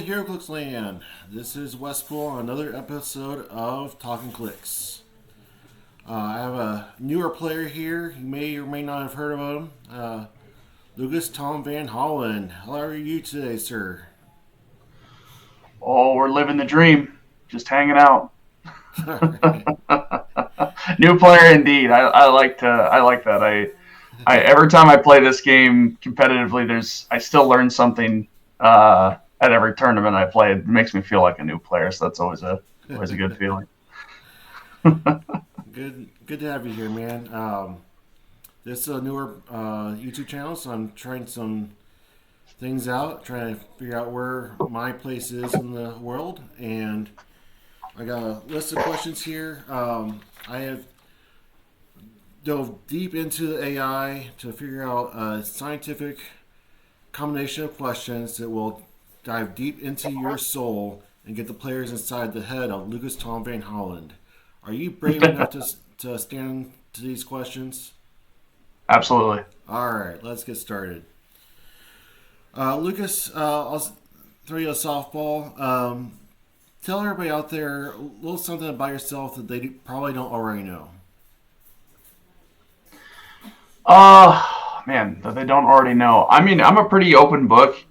HeroClix Land. This is Westpool on another episode of Talking Clix. I have a newer player here. You may or may not have heard of him. Lucas Tom Van Holland. How are you today, sir? Oh, we're living the dream. Just hanging out. Alright. New player indeed. I like that. I every time I play this game competitively, I still learn something at every tournament I play. It makes me feel like a new player, so that's always a good feeling. Good to have you here, man. This is a newer YouTube channel, so I'm trying some things out, trying to figure out where my place is in the world, and I got a list of questions here. I have dove deep into the AI to figure out a scientific combination of questions that will dive deep into your soul and get the players inside the head of Lucas Tom Van Holland. Are you brave enough to stand to these questions? Absolutely. All right, let's get started. Lucas, I'll throw you a softball. Tell everybody out there a little something about yourself that they probably don't already know. Man, that they don't already know. I mean, I'm a pretty open book.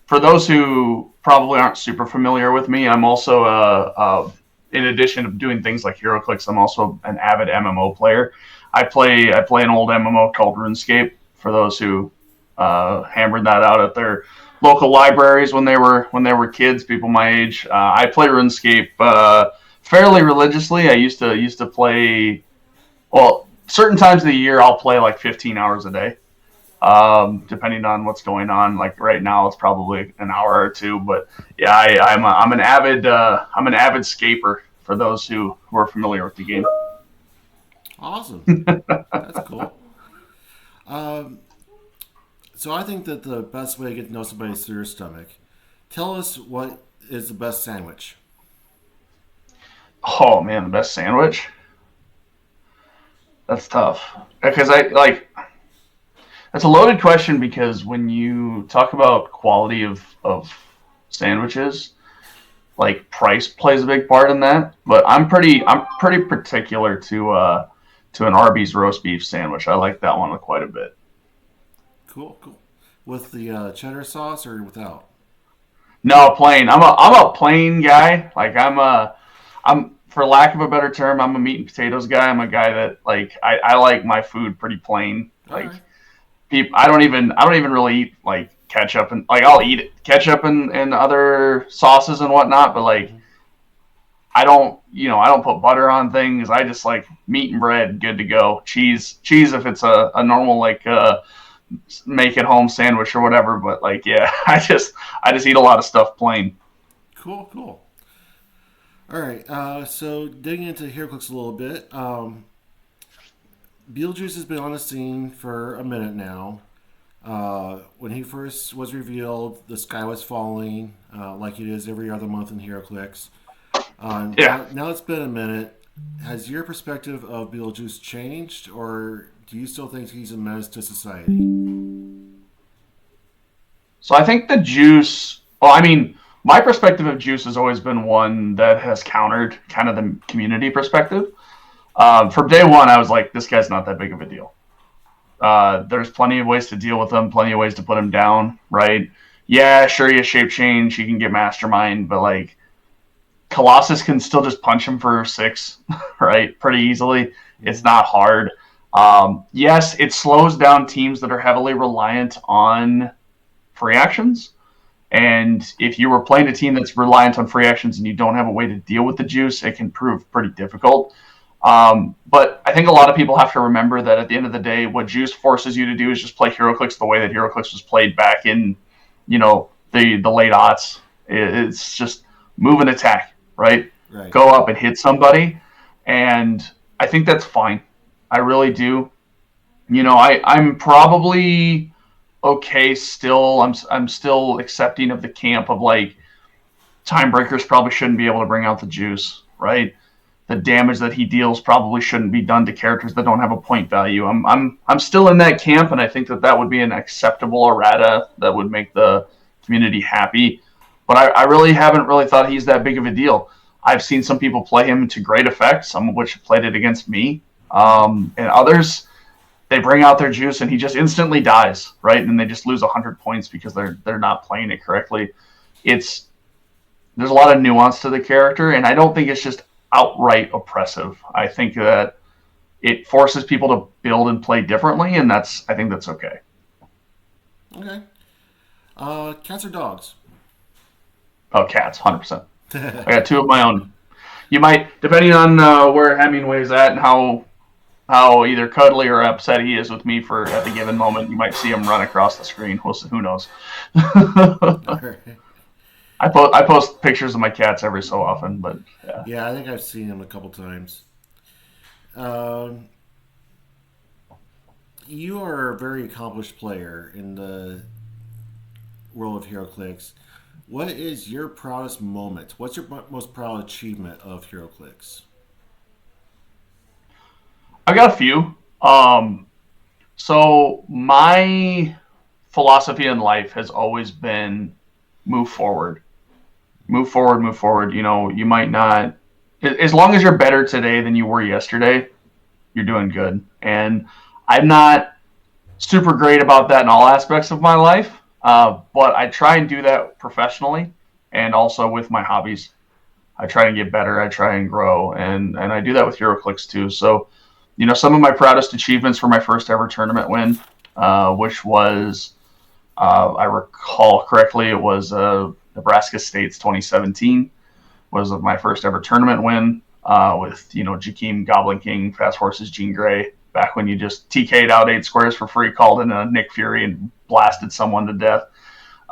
For those who probably aren't super familiar with me, I'm also in addition to doing things like HeroClix, I'm also an avid MMO player. I play an old MMO called RuneScape. For those who hammered that out at their local libraries when they were kids, people my age. I play RuneScape fairly religiously. I used to play. Well, certain times of the year, I'll play like 15 hours a day, depending on what's going on. Like right now, it's probably an hour or two. But yeah, I'm an avid scaper. For those who are familiar with the game. Awesome. That's cool. So I think that the best way to get to know somebody is through your stomach. Tell us what is the best sandwich. Oh man, the best sandwich. That's tough because that's a loaded question because when you talk about quality of sandwiches, like price plays a big part in that. But I'm pretty particular to an Arby's roast beef sandwich. I like that one quite a bit. Cool. With the cheddar sauce or without? No, plain. I'm a plain guy. Like I'm for lack of a better term, I'm a meat and potatoes guy. I'm a guy that I like my food pretty plain. All Like right. I don't even really eat like ketchup and like I'll eat ketchup and other sauces and whatnot, but like I don't put butter on things. I just like meat and bread, good to go. Cheese if it's a normal make at home sandwich or whatever. But like yeah, I just eat a lot of stuff plain. Cool. All right. So digging into HeroClix a little bit. Beetlejuice has been on the scene for a minute now. When he first was revealed, the sky was falling, like it is every other month in HeroClix. Yeah. Now it's been a minute. Has your perspective of Beetlejuice changed, or do you still think he's a menace to society? So I think the juice. Well, I mean, my perspective of juice has always been one that has countered kind of the community perspective. From day one, I was like, this guy's not that big of a deal. There's plenty of ways to deal with him, plenty of ways to put him down, right? Yeah, sure, you shape change, you can get mastermind, but like Colossus can still just punch him for 6, right? Pretty easily. It's not hard. Yes, it slows down teams that are heavily reliant on free actions. And if you were playing a team that's reliant on free actions and you don't have a way to deal with the juice, it can prove pretty difficult. But I think a lot of people have to remember that at the end of the day, what juice forces you to do is just play HeroClix the way that HeroClix was played back in, the late aughts. It's just move and attack, right? Right. Go up and hit somebody. And I think that's fine. I really do. I'm probably okay still. I'm still accepting of the camp of like time breakers probably shouldn't be able to bring out the juice, right? The damage that he deals probably shouldn't be done to characters that don't have a point value. I'm still in that camp, and I think that would be an acceptable errata that would make the community happy. but I really haven't really thought he's that big of a deal. I've seen some people play him to great effect, some of which have played it against me, and others they bring out their juice and he just instantly dies, right? And they just lose 100 points because they're not playing it correctly. It's There's a lot of nuance to the character, and I don't think it's just outright oppressive. I think that it forces people to build and play differently, and I think that's okay. Okay. Cats or dogs? Oh, cats, 100%. I got two of my own. You might, depending on where Hemingway's at and how either cuddly or upset he is with me for at the given moment, you might see him run across the screen. Who knows? I post pictures of my cats every so often, but yeah. Yeah, I think I've seen him a couple times. Um, you are a very accomplished player in the world of HeroClix. What is your proudest moment? What's your most proud achievement of HeroClix? I got a few. So my philosophy in life has always been move forward, move forward, move forward. You might not, as long as you're better today than you were yesterday, you're doing good. And I'm not super great about that in all aspects of my life, but I try and do that professionally and also with my hobbies. I try and get better. I try and grow, and I do that with HeroClix too. So, some of my proudest achievements were my first ever tournament win, which was, I recall correctly, it was Nebraska State's 2017 was my first ever tournament win with Jakeem Goblin King, Fast Horses Jean Grey. Back when you just TK'd out 8 squares for free, called in a Nick Fury and blasted someone to death.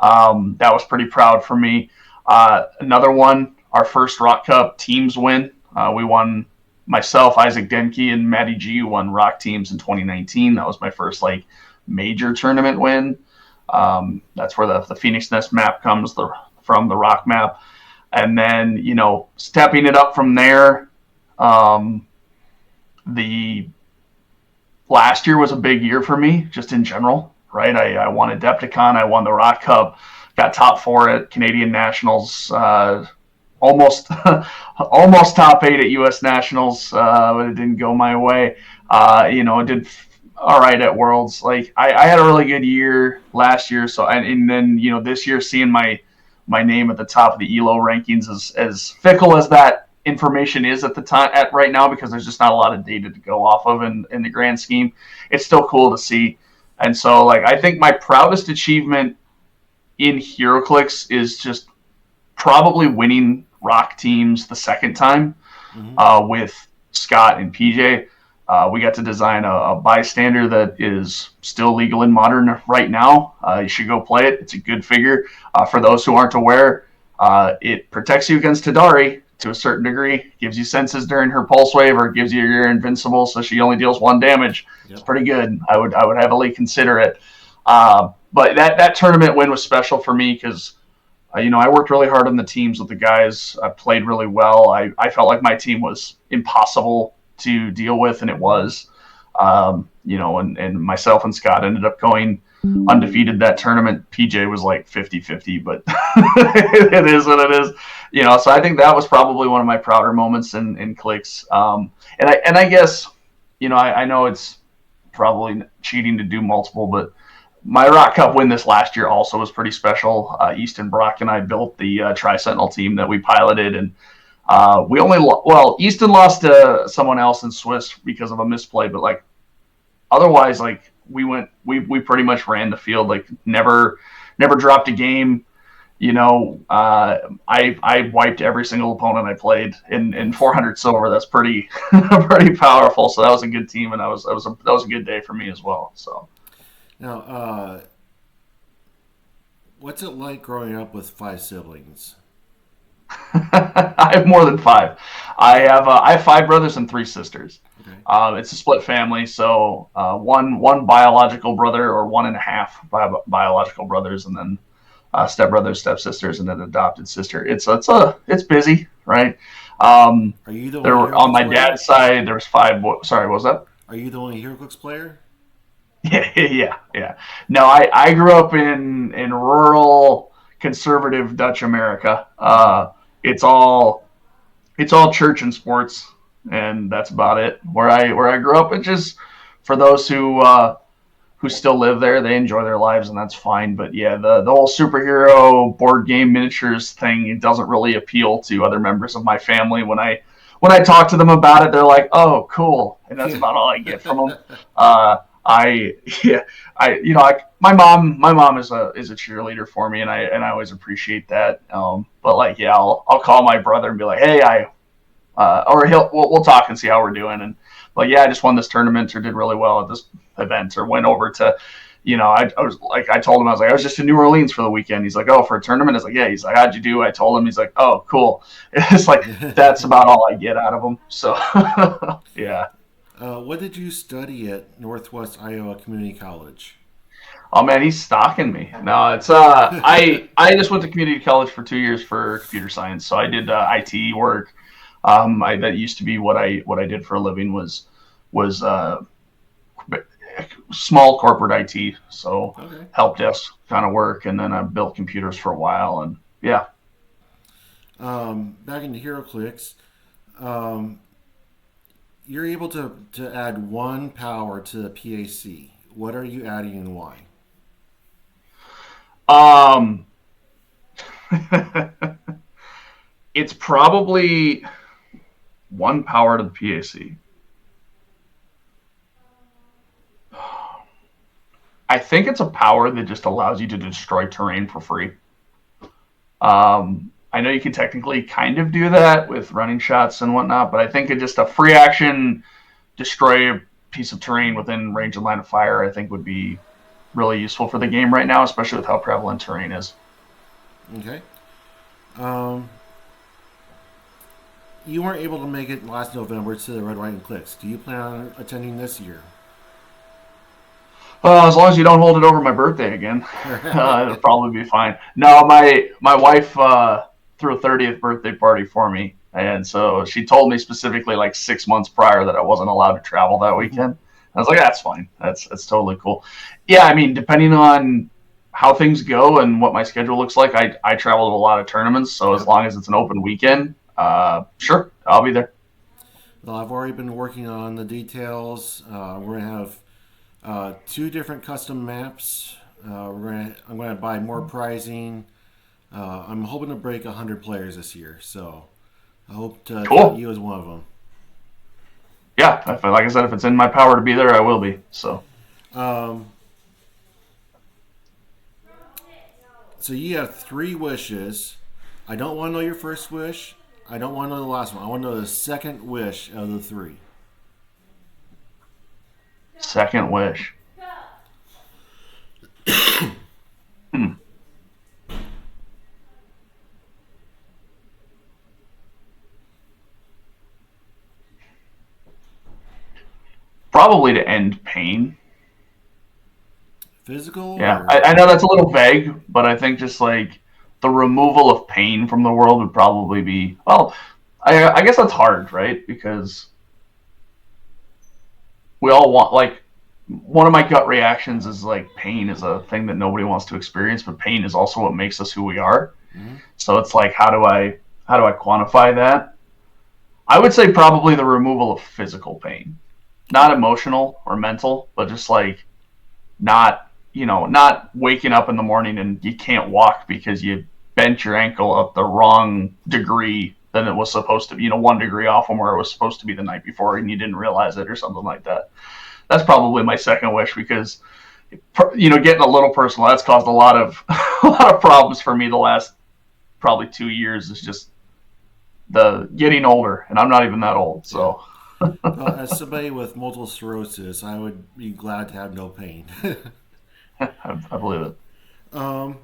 That was pretty proud for me. Another one, our first Rock Cup teams win. We won, myself, Isaac Denke, and Matty G won Rock teams in 2019. That was my first major tournament win. That's where the Phoenix Nest map comes from the Rock map. And then, stepping it up from there, the last year was a big year for me, just in general, right? I won Adepticon, I won the Rock Cup, got top 4 at Canadian Nationals, almost almost top 8 at U.S. Nationals, but it didn't go my way. Did all right at Worlds. I had a really good year last year, so and then this year seeing my name at the top of the ELO rankings is as fickle as that information is at the time at right now, because there's just not a lot of data to go off of in the grand scheme. It's still cool to see. And so I think my proudest achievement in HeroClix is just probably winning Rock teams the second time, with Scott and PJ. We got to design a bystander that is still legal in Modern right now. You should go play it. It's a good figure. For those who aren't aware, it protects you against Tadari to a certain degree, gives you senses during her pulse wave, or gives you your invincible, so she only deals 1 damage. Yep. It's pretty good. I would heavily consider it. But that tournament win was special for me because I worked really hard on the teams with the guys. I played really well. I felt like my team was impossible to deal with, and it was. And myself and Scott ended up going undefeated that tournament. PJ was 50-50, but it is what it is. So I think that was probably one of my prouder moments in Clix. And I guess, I know it's probably cheating to do multiple, but my Rock Cup win this last year also was pretty special. Easton Brock and I built the Tri-Sentinel team that we piloted, and we only Easton lost to someone else in Swiss because of a misplay, but otherwise we pretty much ran the field, never dropped a game. I wiped every single opponent I played in 400 silver. That's pretty pretty powerful. So that was a good team, and that was a good day for me as well. So now, what's it like growing up with 5 siblings? I have more than 5. I have 5 brothers and 3 sisters. Okay. It's a split family, so one biological brother, or 1.5 biological brothers, and then stepbrothers, stepsisters, and an adopted sister. It's busy, right? Are you the there on my dad's side? There was 5. Sorry, what was that? Are you the only HeroClix player? Yeah. No, I grew up in rural conservative Dutch America. It's all church and sports, and that's about it. Where I grew up, it's just for those who still live there, they enjoy their lives, and that's fine. But yeah, the whole superhero board game miniatures thing, it doesn't really appeal to other members of my family. When I talk to them about it, they're like, "Oh, cool," and that's about all I get from them. I yeah, my mom is a cheerleader for me, and I always appreciate that. But like, yeah, I'll call my brother and be like, "Hey, or we'll talk and see how we're doing." And but yeah, I just won this tournament or did really well at this event or went over to, I was like, I told him, I was like, I was just in New Orleans for the weekend. He's like, oh, for a tournament? I was like, yeah. He's like, how'd you do? I told him. He's like, oh, cool. It's like, that's about all I get out of him. So yeah. What did you study at Northwest Iowa Community College? Oh man, he's stalking me. No, it's I just went to community college for 2 years for computer science. So I did IT work. That used to be what I did for a living was small corporate IT. So Okay. help desk kind of work, and then I built computers for a while, and yeah. Back into HeroClix, um, you're able to add one power to the PAC. What are you adding and why? Um, it's probably one power to the PAC. I think it's a power that just allows you to destroy terrain for free. I know you can technically kind of do that with running shots and whatnot, but I think it just a free action destroy a piece of terrain within range of line of fire, I think would be really useful for the game right now, especially with how prevalent terrain is. Okay. Um, you weren't able to make it last November to the Red, White, and Clix. Do you plan on attending this year? As long as you don't hold it over my birthday again, it'll probably be fine. No, my wife threw a 30th birthday party for me, and so she told me specifically like 6 months prior that I wasn't allowed to travel that weekend. I was like, that's fine. That's totally cool. Yeah, I mean, depending on how things go and what my schedule looks like, I travel to a lot of tournaments. So as Yep. long as it's an open weekend, sure, I'll be there. Well, I've already been working on the details. We're gonna have two different custom maps. I'm gonna buy more pricing. I'm hoping to break 100 players this year, so I hope to count Cool. you as one of them. Yeah, like I said, if it's in my power to be there, I will be. So Um, so you have three wishes. I don't want to know your first wish. I don't want to know the last one. I want to know the second wish of the three. second wish. Hmm. Probably to end pain. Physical Yeah, or I know that's a little vague, but I think just like the removal of pain from the world would probably be well. I guess that's hard, right? Because we all want like one of my gut reactions is like pain is a thing that nobody wants to experience, but pain is also what makes us who we are. Mhm. So it's like how do I quantify that? I would say probably the removal of physical pain, not emotional or mental, but just like not waking up in the morning and you can't walk because you bent your ankle up the wrong degree than it was supposed to be, 1 degree off from where it was supposed to be the night before and you didn't realize it or something like that. That's probably my second wish because, getting a little personal, that's caused a lot of a lot of problems for me the last probably 2 years. Is just the getting older, and I'm not even that old, Yeah. so Well, as somebody with multiple sclerosis, I would be glad to have no pain. I believe it. um,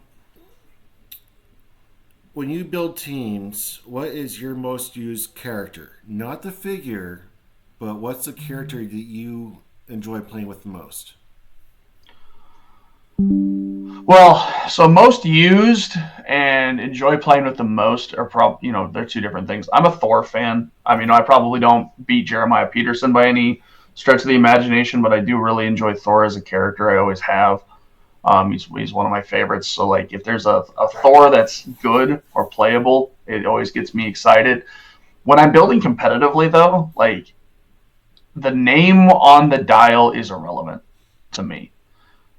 when you build teams, what is your most used character? Not the figure, but what's the character that you enjoy playing with the most? Well, so most used and enjoy playing with the most are they're two different things. I'm a Thor fan. I mean, I probably don't beat Jeremiah Peterson by any stretch of the imagination, but I do really enjoy Thor as a character. I always have. He's one of my favorites. So like if there's a Thor that's good or playable, it always gets me excited. When I'm building competitively though, like the name on the dial is irrelevant to me.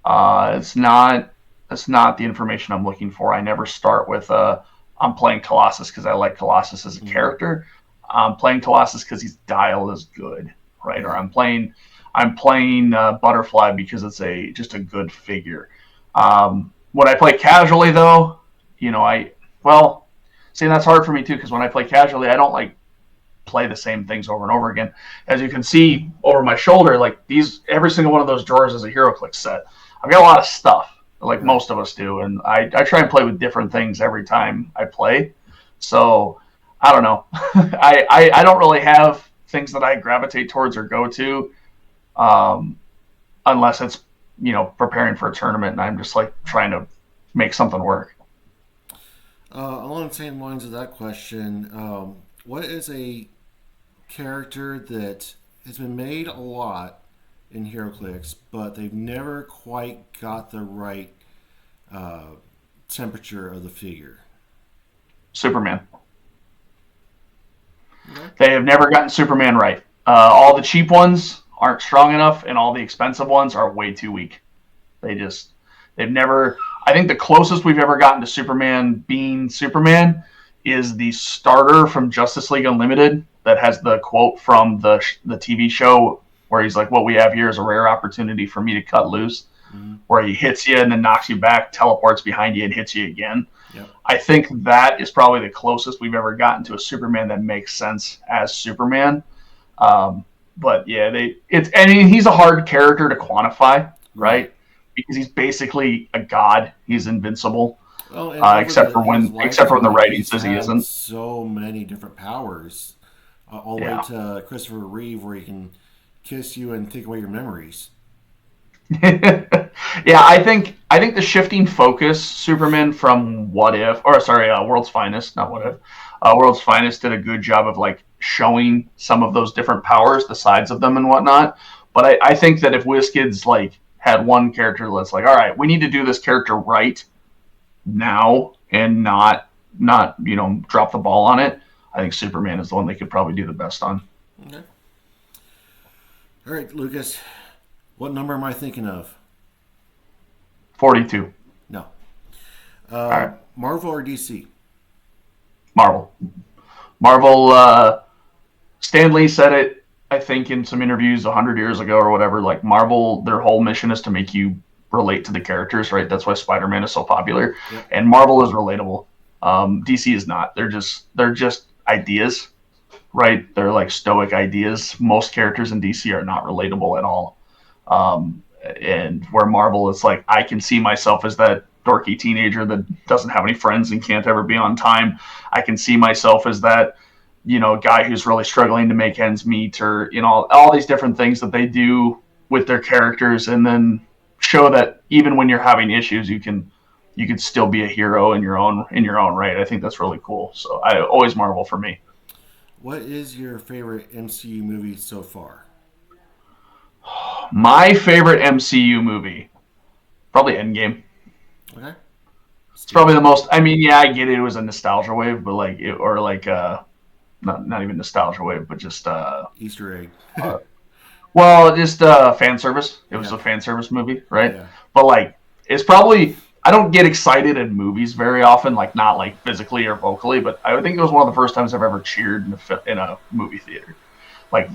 It's not. It's not the information I'm looking for. I never start with I'm playing Colossus because I like Colossus as a character. I'm playing Colossus because his dial is good, right? Or Right. I'm playing Butterfly because it's just a good figure. When I play casually though, I well, see that's hard for me too because when I play casually, I don't like play the same things over and over again. As you can see over my shoulder, like every single one of those drawers is a HeroClix set. I've got a lot of stuff, like Right. most of us do, and I try and play with different things every time I play. So I don't know. I don't really have things that I gravitate towards or go to, um, unless it's preparing for a tournament and I'm just like trying to make something work. Along the same lines of that question, what is a character that has been made a lot in HeroClix, but they've never quite got the right uh, temperature of the figure? Superman. Okay. They have never gotten Superman right. All the cheap ones aren't strong enough, and all the expensive ones are way too weak. They've never. I think the closest we've ever gotten to Superman being Superman is the starter from Justice League Unlimited that has the quote from the TV show where he's like, "What we have here is a rare opportunity for me to cut loose." Mm-hmm. Where he hits you and then knocks you back, teleports behind you, and hits you again. Yep. I think that is probably the closest we've ever gotten to a Superman that makes sense as Superman. Um, but yeah, I mean, he's a hard character to quantify, Right. right? Because he's basically a god. He's invincible, Well, and over except for his when the lifetime, writing he's says he had isn't. so many different powers, all the way Yeah. to Christopher Reeve, where he can kiss you and take away your memories. Yeah, I think the shifting focus, Superman from What If, or sorry, World's Finest, not What If, World's Finest did a good job of like showing some of those different powers, the sides of them and whatnot. But I think that if WizKids like had one character that's like, all right, we need to do this character right now and not drop the ball on it. I think Superman is the one they could probably do the best on. Okay. All right, Lucas. What number am I thinking of? 42. No. All right, Marvel or DC? Marvel. Marvel. Stan Lee said it, I think, in some interviews 100 years ago or whatever. Like Marvel, their whole mission is to make you relate to the characters, right? That's why Spider-Man is so popular, Yep. and Marvel is relatable. DC is not. They're just ideas, right? They're like stoic ideas. Most characters in DC are not relatable at all. And where Marvel, it's like I can see myself as that dorky teenager that doesn't have any friends and can't ever be on time. I can see myself as that guy who's really struggling to make ends meet, or all these different things that they do with their characters, and then show that even when you're having issues, you can still be a hero in your own right. I think that's really cool. So I always Marvel for me. What is your favorite MCU movie so far? My favorite MCU movie, probably Endgame. Okay. It's Steve. probably the most. I mean, yeah, I get it. It was a nostalgia wave, but or like not even nostalgia wave, but just Easter egg. well, just fan service. It was Yeah. a fan service movie, right? Yeah. But like, it's probably I don't get excited in movies very often, like not like physically or vocally, but I think it was one of the first times I've ever cheered in a movie theater, like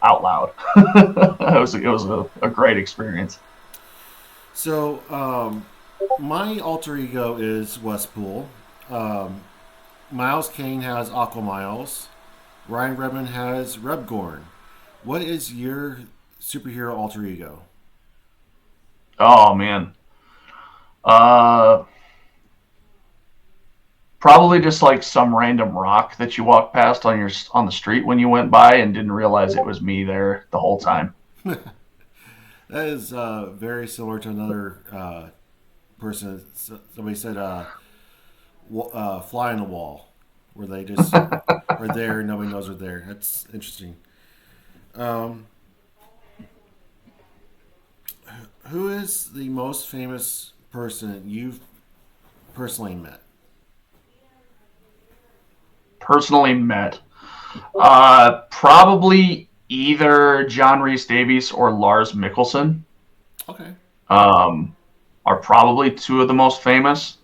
out loud. It was a great experience. So, my alter ego is Westpool. Um, Miles Kane has Aqua Miles. Ryan Redmond has Rebgorn. What is your superhero alter ego? Oh man, uh, probably just like some random rock that you walked past on the street when you went by and didn't realize it was me there the whole time. That is very similar to another person. Somebody said fly on the wall, where they just are there, nobody knows they're there. That's interesting. Um, Who is the most famous person you've personally met? Personally met. Probably either John Rhys Davies or Lars Mikkelsen. Okay. Um, are probably two of the most famous.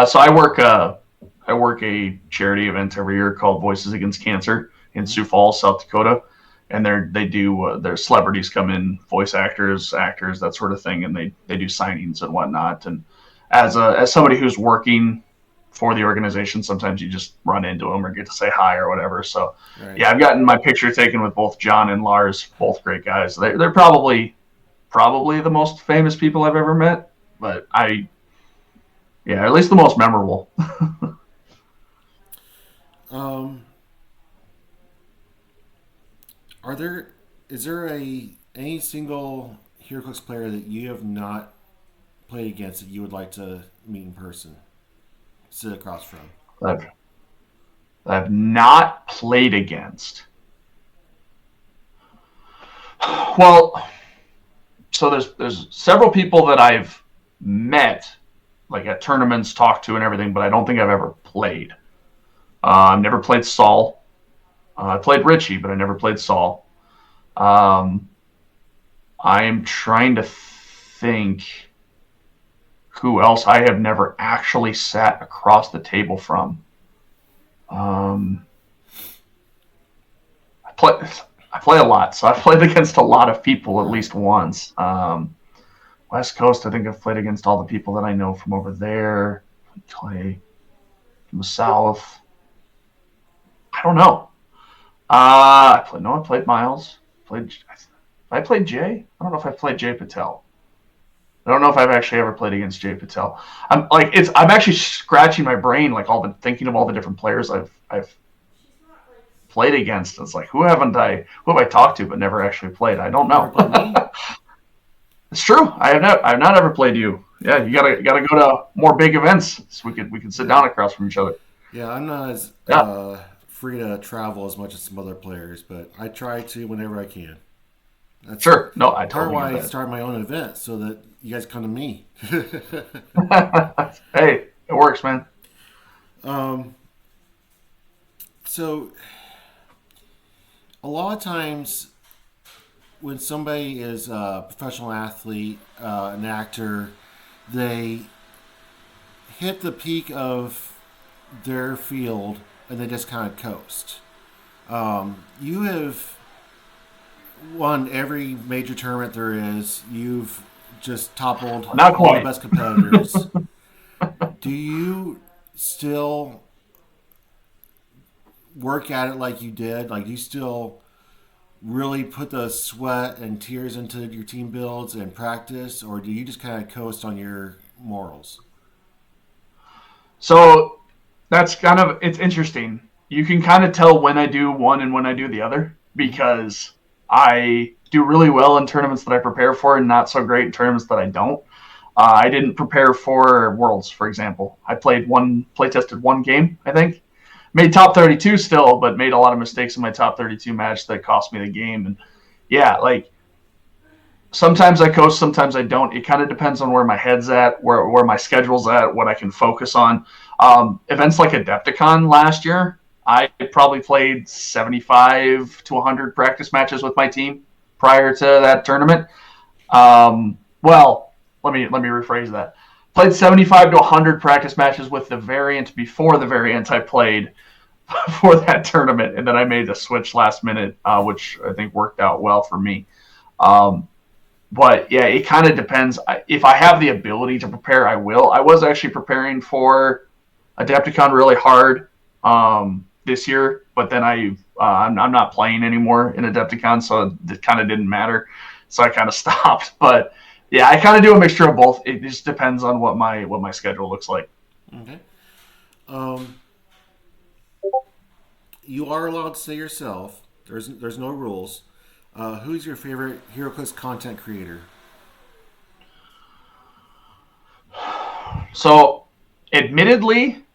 So I work a charity event every year called Voices Against Cancer in Mm-hmm. Sioux Falls, South Dakota, and they do their celebrities come in, voice actors, that sort of thing, and they do signings and whatnot. And as somebody who's working for the organization, sometimes you just run into them or get to say hi or whatever. So Right. yeah, I've gotten my picture taken with both John and Lars, both great guys. They're probably the most famous people I've ever met, but at least the most memorable. Um, are there is there a any single HeroClix player that you have not played against that you would like to meet in person, sit across from? I've I've not played against. Well, so there's several people that I've met, like at tournaments, talked to, and everything, but I don't think I've ever played. I've never played Saul. I played Richie, but I never played Saul. Um, I'm trying to think who else I have never actually sat across the table from. Um, I play I play a lot, so I've played against a lot of people at Right. least once. West Coast, I think I've played against all the people that I know from over there. Clay from the South. I don't know. I played Miles. I played Jay. I don't know if I played Jay Patel. I don't know if I've actually ever played against Jay Patel. I'm actually scratching my brain, like thinking of all the different players I've played against. It's like who have I talked to but never actually played? I don't Never know. played me. It's true. I've not ever played you. Yeah, you gotta go to more big events so we can sit Yeah. down across from each other. Yeah, I'm not as Yeah, free to travel as much as some other players, but I try to whenever I can. That's sure. No, I part totally why I get start my own event so that you guys come to me. that. Hey, it works, man. um, so a lot of times when somebody is a professional athlete, an actor, they hit the peak of their field and they just kind of coast. You have won every major tournament there is. You've just toppled Not all the quite. best competitors. Do you still work at it like you did? Like, do you still really put the sweat and tears into your team builds and practice, or do you just kind of coast on your morals? So that's it's interesting. You can kind of tell when I do one and when I do the other Mm-hmm. because I do really well in tournaments that I prepare for and not so great in tournaments that I don't. I didn't prepare for Worlds, for example. I play tested one game, I think. Made top 32 still, but made a lot of mistakes in my top 32 match that cost me the game. And yeah, like sometimes I coach, sometimes I don't. It kind of depends on where my head's at, where my schedule's at, what I can focus on. Events like Adepticon last year, I probably played 75 to 100 practice matches with my team prior to that tournament. Well, let me rephrase that. Played 75 to 100 practice matches with the variant before the variant I played for that tournament, and then I made the switch last minute, which I think worked out well for me. Um, but yeah, it kind of depends. If I have the ability to prepare, I will. I was actually preparing for Adepticon really hard this year, but then I'm not playing anymore in Adepticon, so it kind of didn't matter. So I kind of stopped. But yeah, I kind of do a mixture of both. It just depends on what my schedule looks like. Okay. Um, you are allowed to say yourself. There's no rules. Who's your favorite HeroClix content creator? So, admittedly,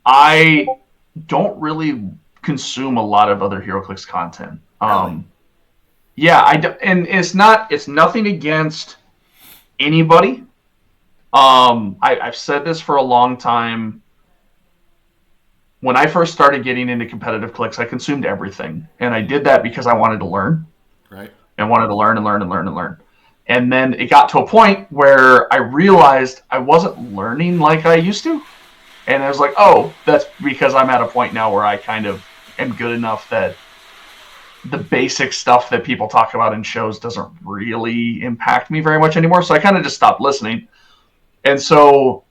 I don't really consume a lot of other HeroClix content. Really? Yeah, and it's nothing against. anybody. I've said this for a long time. When I first started getting into competitive Clix, I consumed everything, and I did that because I wanted to learn, Right. and wanted to learn and learn and learn and learn. And then it got to a point where I realized I wasn't learning like I used to, and I was like, oh, that's because I'm at a point now where I kind of am good enough that the basic stuff that people talk about in shows doesn't really impact me very much anymore. So I kind of just stopped listening. And so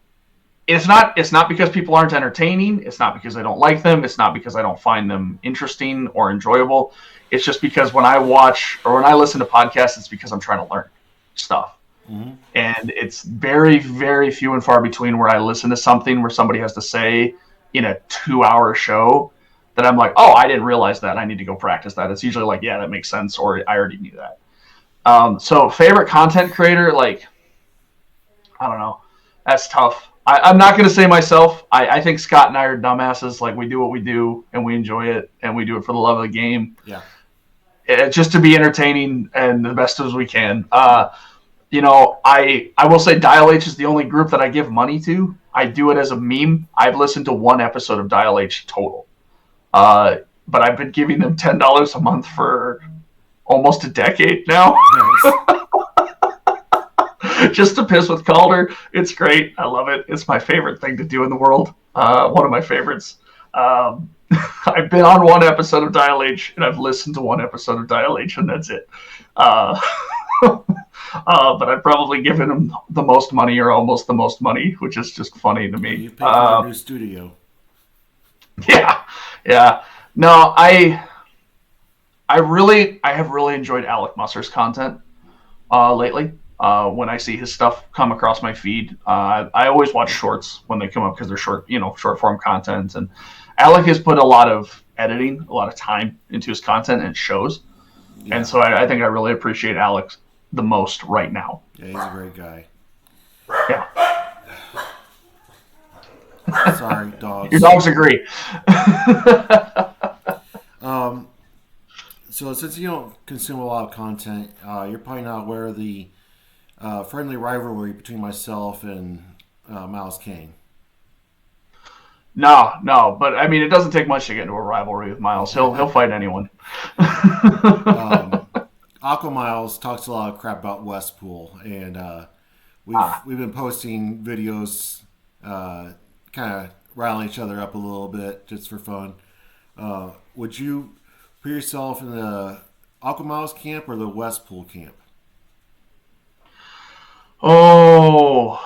it's not because people aren't entertaining. It's not because I don't like them. It's not because I don't find them interesting or enjoyable. It's just because when I watch or when I listen to podcasts, it's because I'm trying to learn stuff. Mm-hmm. And it's very, very few and far between where I listen to something where somebody has to say in a 2-hour show that I'm like, oh, I didn't realize that. I need to go practice that. It's usually like, yeah, that makes sense, or I already knew that. So favorite content creator, like, I don't know. That's tough. I'm not going to say myself. I think Scott and I are dumbasses. Like, we do what we do, and we enjoy it, and we do it for the love of the game. Yeah. Just to be entertaining and the best as we can. I will say Dial H is the only group that I give money to. I do it as a meme. I've listened to one episode of Dial H total. But I've been giving them $10 a month for almost a decade now. Nice. Just to piss with Calder. It's great. I love it. It's my favorite thing to do in the world. One of my favorites. I've been on one episode of Dial H, and I've listened to one episode of Dial H, and that's it. But I've probably given him the most money, or almost the most money, which is just funny to me. You paid for a new studio. Yeah. No, I have really enjoyed Alec Musser's content lately. When I see his stuff come across my feed, I always watch shorts when they come up because they're short form content. And Alec has put a lot of editing, a lot of time into his content, and it shows. Yeah. And so I think I really appreciate Alex the most right now. Yeah, he's a great guy. Yeah. Sorry, dogs. Your dogs agree. So since you don't consume a lot of content, you're probably not aware of the friendly rivalry between myself and Miles Kane. No, but I mean, it doesn't take much to get into a rivalry with Miles. He'll fight anyone. Aqua Miles talks a lot of crap about Westpool, and we've been posting videos, kind of riling each other up a little bit just for fun. Would you put yourself in the Aqua Miles camp or the Westpool camp? Oh,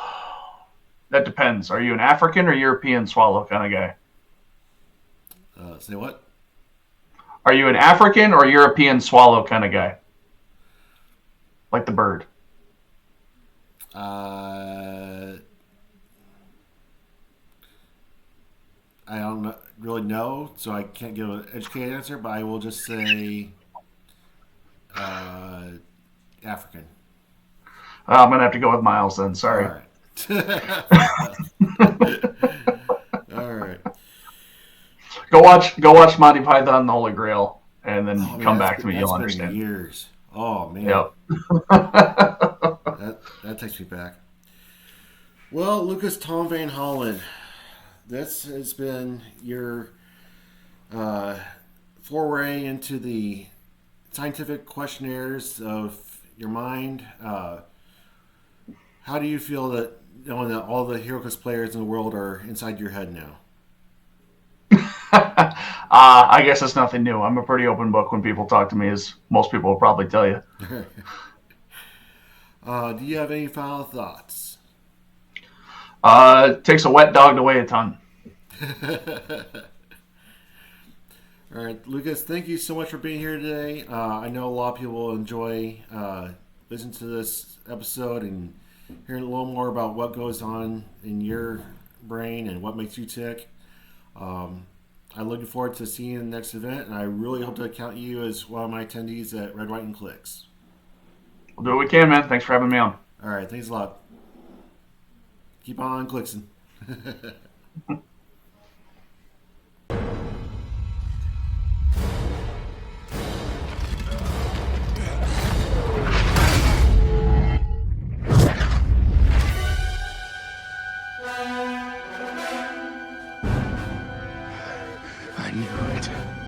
that depends. Are you an African or European swallow kind of guy? Say what? Are you an African or European swallow kind of guy? Like the bird. I don't really know, so I can't give an educated answer, but I will just say African. I'm going to have to go with Miles then. Sorry. All right. All right. Go watch Monty Python and the Holy Grail, and then come back to me. You'll understand. Years. Oh man. Yep. that takes me back. Well, Lucas Tom Van Holland, this has been your foray into the scientific questionnaires of your mind. How do you feel that knowing that all the HeroQuest players in the world are inside your head now? I guess it's nothing new. I'm a pretty open book when people talk to me, as most people will probably tell you. Do you have any final thoughts? It takes a wet dog to weigh a ton. All right, Lucas, thank you so much for being here today. I know a lot of people will enjoy listening to this episode and hearing a little more about what goes on in your brain and what makes you tick. I'm looking forward to seeing you in the next event, and I really hope to count you as one of my attendees at Red, White, and Clix. We'll do what we can, man. Thanks for having me on. All right, thanks a lot. Keep on Clixing.